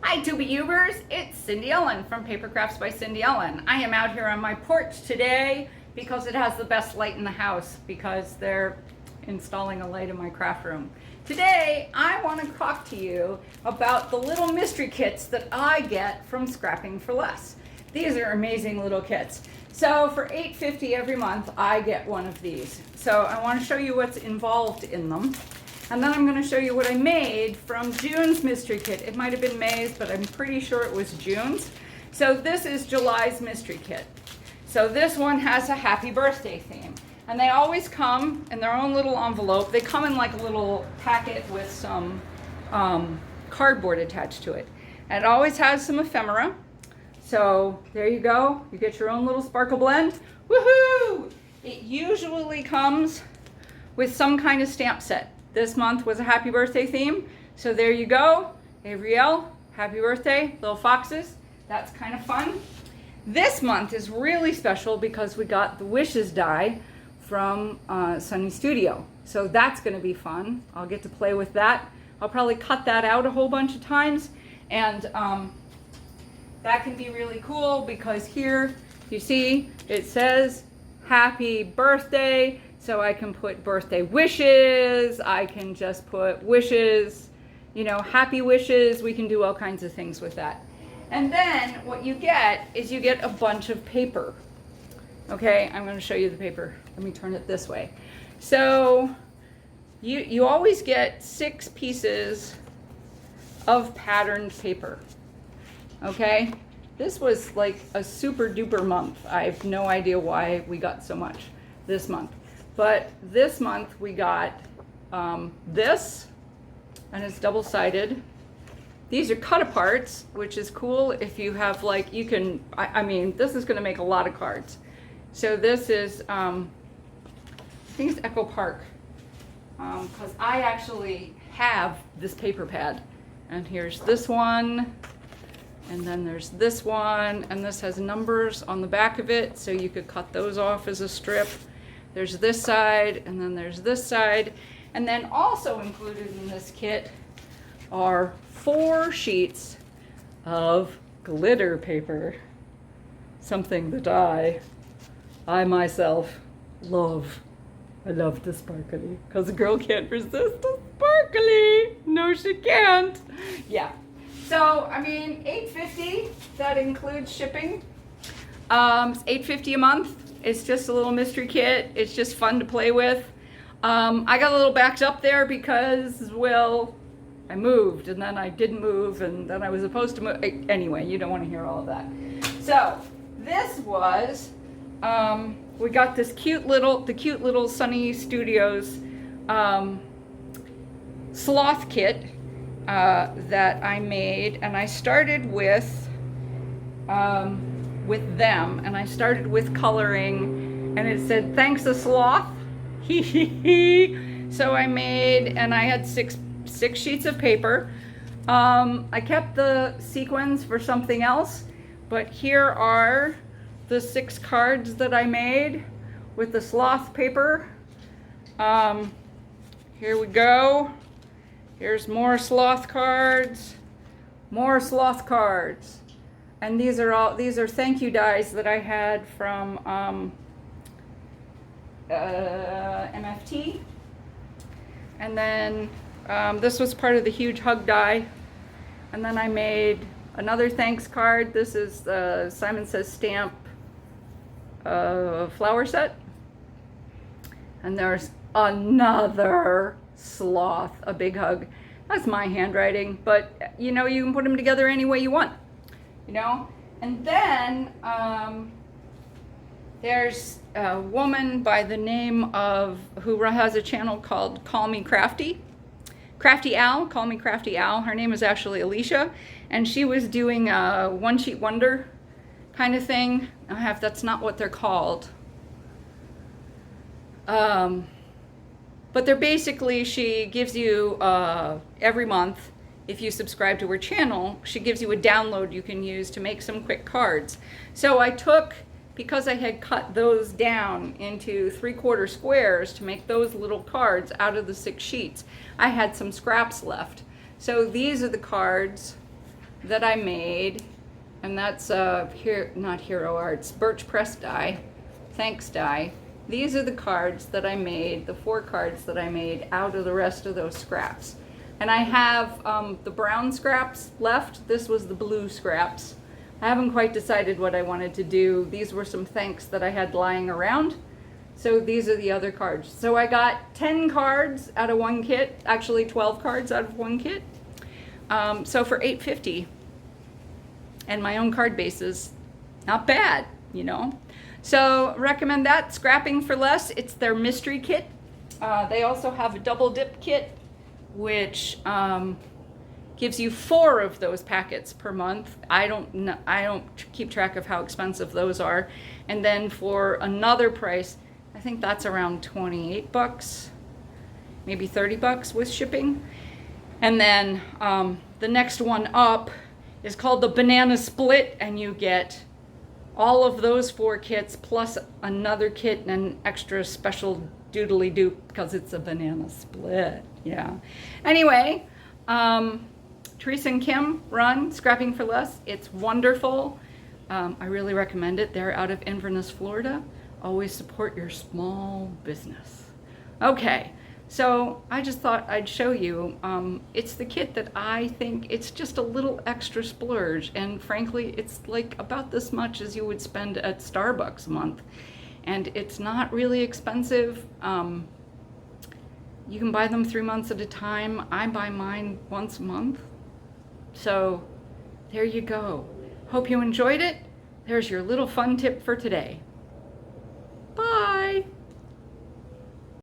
Hi Tuba Ubers, it's Cindy Ellen from Paper Crafts by Cindy Ellen. I am out here on my porch today because it has the best light in the house because they're installing a light in my craft room. Today I want to talk to you about the little mystery kits that I get from Scrapping for Less. These are amazing little kits. So for $8.50 every month I get one of these. So I want to show you what's involved in them. And then I'm going to show you what I made from June's mystery kit. It might have been May's, but I'm pretty sure it was June's. So this is July's mystery kit. So this one has a happy birthday theme. And they always come in their own little envelope. They come in like a little packet with some cardboard attached to it. And it always has some ephemera. So there you go. You get your own little sparkle blend. Woohoo! It usually comes with some kind of stamp set. This month was a happy birthday theme. So there you go. Avriel, happy birthday, little foxes. That's kind of fun. This month is really special because we got the Wishes die from Sunny Studio. So that's going to be fun. I'll get to play with that. I'll probably cut that out a whole bunch of times. And that can be really cool because here, you see, it says happy birthday. So I can put birthday wishes, I can just put wishes, you know, happy wishes. We can do all kinds of things with that. And then what you get is you get a bunch of paper. Okay, I'm going to show you the paper. Let me turn it this way. So you always get 6 pieces of patterned paper. Okay, this was like a super duper month. I have no idea why we got so much this month. But this month we got this, and it's double-sided. These are cut aparts, which is cool if you have like, you can, I mean, this is gonna make a lot of cards. So this is, I think it's Echo Park, because I actually have this paper pad. And here's this one, and then there's this one, and this has numbers on the back of it, so you could cut those off as a strip. There's this side, and then there's this side. And then also included in this kit are 4 sheets of glitter paper. Something that I myself love. I love the sparkly, because a girl can't resist the sparkly. No, she can't. Yeah. So, I mean, $8.50, that includes shipping. It's $8.50 a month. It's just a little mystery kit. It's just fun to play with. I got a little backed up there because, well, I moved and then I didn't move and then I was supposed to move. Anyway, you don't want to hear all of that. So this was, we got this cute little Sunny Studios sloth kit that I made, and I started with them, and I started with coloring, and it said thanks a sloth. So I made, and I had six sheets of paper. I kept the sequins for something else, but here are the 6 cards that I made with the sloth paper. Here we go. Here's more sloth cards, and these are thank you dies that I had from MFT. And then this was part of the huge hug die. And then I made another thanks card. This is the Simon Says stamp flower set. And there's another sloth, a big hug. That's my handwriting, but you know, you can put them together any way you want, you know. And then there's a woman by the name of, who has a channel called Call Me Crafty Al, Call Me Crafty Al. Her name is actually Alicia, and she was doing a one sheet wonder kind of thing. That's not what they're called. But they're basically, she gives you every month, if you subscribe to her channel, she gives you a download you can use to make some quick cards. So I took, because I had cut those down into 3/4 squares to make those little cards out of the 6 sheets, I had some scraps left. So these are the cards that I made, and that's not Hero Arts, Birch Press die, thanks die. These are the cards that I made, the 4 cards that I made out of the rest of those scraps. And I have the brown scraps left. This was the blue scraps. I haven't quite decided what I wanted to do. These were some thanks that I had lying around. So these are the other cards. So I got 10 cards out of one kit, actually 12 cards out of one kit. So for $8.50. And my own card bases, not bad, you know. So recommend that, Scrapping for Less. It's their mystery kit. They also have a double dip kit, which gives you 4 of those packets per month. I don't keep track of how expensive those are. And then for another price, I think that's around 28 bucks, maybe 30 bucks with shipping. And then the next one up is called the Banana Split, and you get all of those 4 kits plus another kit and an extra special doodly doop because it's a banana split. Yeah. Anyway, Teresa and Kim run Scrapping for Less. It's wonderful. I really recommend it. They're out of Inverness, Florida. Always support your small business. Okay, so I just thought I'd show you. It's the kit that I think it's just a little extra splurge, and frankly, it's like about this much as you would spend at Starbucks a month. And it's not really expensive. You can buy them 3 months at a time. I buy mine once a month. So there you go. Hope you enjoyed it. There's your little fun tip for today. Bye.